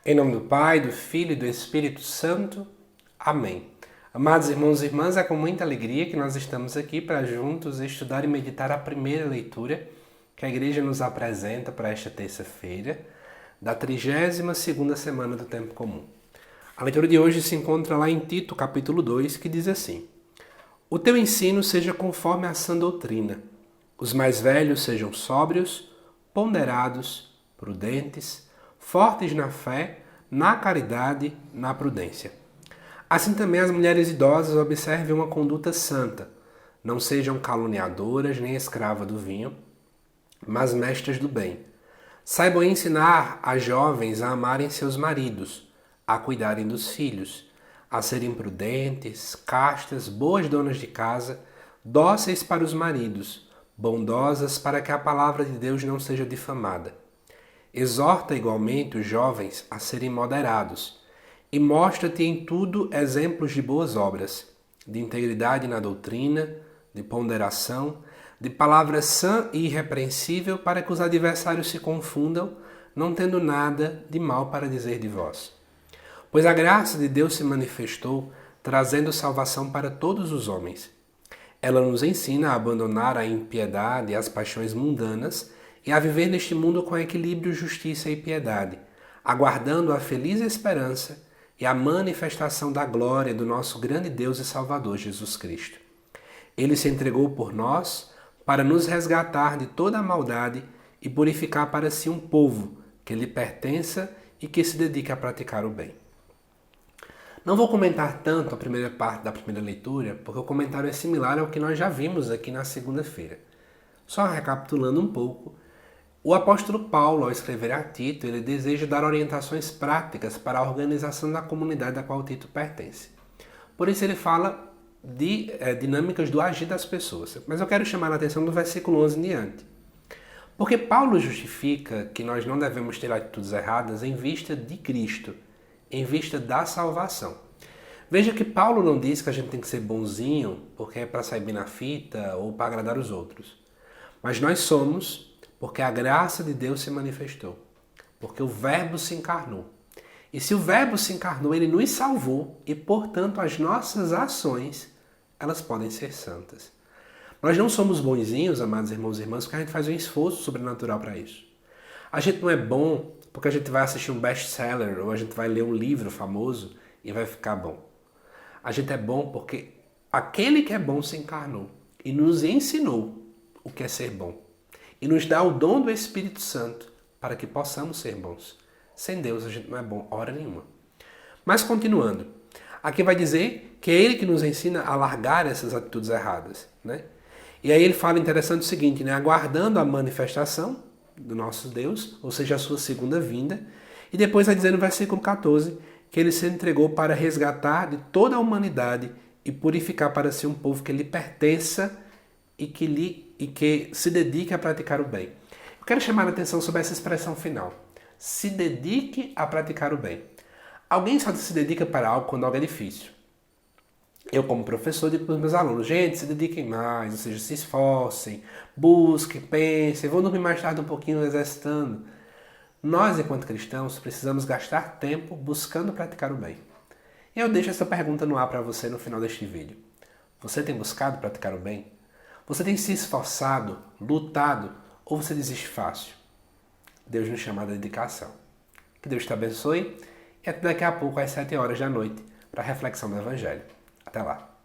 Em nome do Pai, do Filho e do Espírito Santo. Amém. Amados irmãos e irmãs, é com muita alegria que nós estamos aqui para juntos estudar e meditar a primeira leitura que a Igreja nos apresenta para esta terça-feira, da 32ª semana do Tempo Comum. A leitura de hoje se encontra lá em Tito, capítulo 2, que diz assim: O teu ensino seja conforme a sã doutrina. Os mais velhos sejam sóbrios, ponderados, prudentes, fortes na fé, na caridade, na prudência. Assim também as mulheres idosas observem uma conduta santa. Não sejam caluniadoras nem escravas do vinho, mas mestras do bem. Saibam ensinar as jovens a amarem seus maridos, a cuidarem dos filhos, a serem prudentes, castas, boas donas de casa, dóceis para os maridos, bondosas para que a palavra de Deus não seja difamada. Exorta igualmente os jovens a serem moderados e mostra-te em tudo exemplos de boas obras, de integridade na doutrina, de ponderação, de palavra sã e irrepreensível, para que os adversários se confundam, não tendo nada de mal para dizer de vós. Pois a graça de Deus se manifestou, trazendo salvação para todos os homens. Ela nos ensina a abandonar a impiedade e as paixões mundanas e a viver neste mundo com equilíbrio, justiça e piedade, aguardando a feliz esperança e a manifestação da glória do nosso grande Deus e Salvador Jesus Cristo. Ele se entregou por nós para nos resgatar de toda a maldade e purificar para si um povo que lhe pertença e que se dedique a praticar o bem. Não vou comentar tanto a primeira parte da primeira leitura, porque o comentário é similar ao que nós já vimos aqui na segunda-feira. Só recapitulando um pouco, o apóstolo Paulo, ao escrever a Tito, ele deseja dar orientações práticas para a organização da comunidade a qual Tito pertence. Por isso ele fala de dinâmicas do agir das pessoas. Mas eu quero chamar a atenção do versículo 11 em diante. Porque Paulo justifica que nós não devemos ter atitudes erradas em vista de Cristo, em vista da salvação. Veja que Paulo não diz que a gente tem que ser bonzinho porque é para sair bem na fita ou para agradar os outros. Mas nós somos porque a graça de Deus se manifestou, porque o Verbo se encarnou. E se o Verbo se encarnou, ele nos salvou e, portanto, as nossas ações, elas podem ser santas. Nós não somos bonzinhos, amados irmãos e irmãs, porque a gente faz um esforço sobrenatural para isso. A gente não é bom porque a gente vai assistir um best-seller ou a gente vai ler um livro famoso e vai ficar bom. A gente é bom porque aquele que é bom se encarnou e nos ensinou o que é ser bom. E nos dá o dom do Espírito Santo para que possamos ser bons. Sem Deus a gente não é bom hora nenhuma. Mas continuando, aqui vai dizer que é Ele que nos ensina a largar essas atitudes erradas, né? E aí ele fala interessante o seguinte, né? Aguardando a manifestação do nosso Deus, ou seja, a sua segunda vinda. E depois vai dizer no versículo 14 que Ele se entregou para resgatar de toda a humanidade e purificar para si um povo que lhe pertença e que se dedique a praticar o bem. Eu quero chamar a atenção sobre essa expressão final. Se dedique a praticar o bem. Alguém só se dedica para algo quando algo é difícil. Eu, como professor, digo para os meus alunos, gente, se dediquem mais, ou seja, se esforcem, busquem, pensem, vão dormir mais tarde um pouquinho exercitando. Nós, enquanto cristãos, precisamos gastar tempo buscando praticar o bem. E eu deixo essa pergunta no ar para você no final deste vídeo. Você tem buscado praticar o bem? Você tem se esforçado, lutado, ou você desiste fácil? Deus nos chama à dedicação. Que Deus te abençoe e até daqui a pouco às 7 horas da noite para a reflexão do Evangelho. Até lá!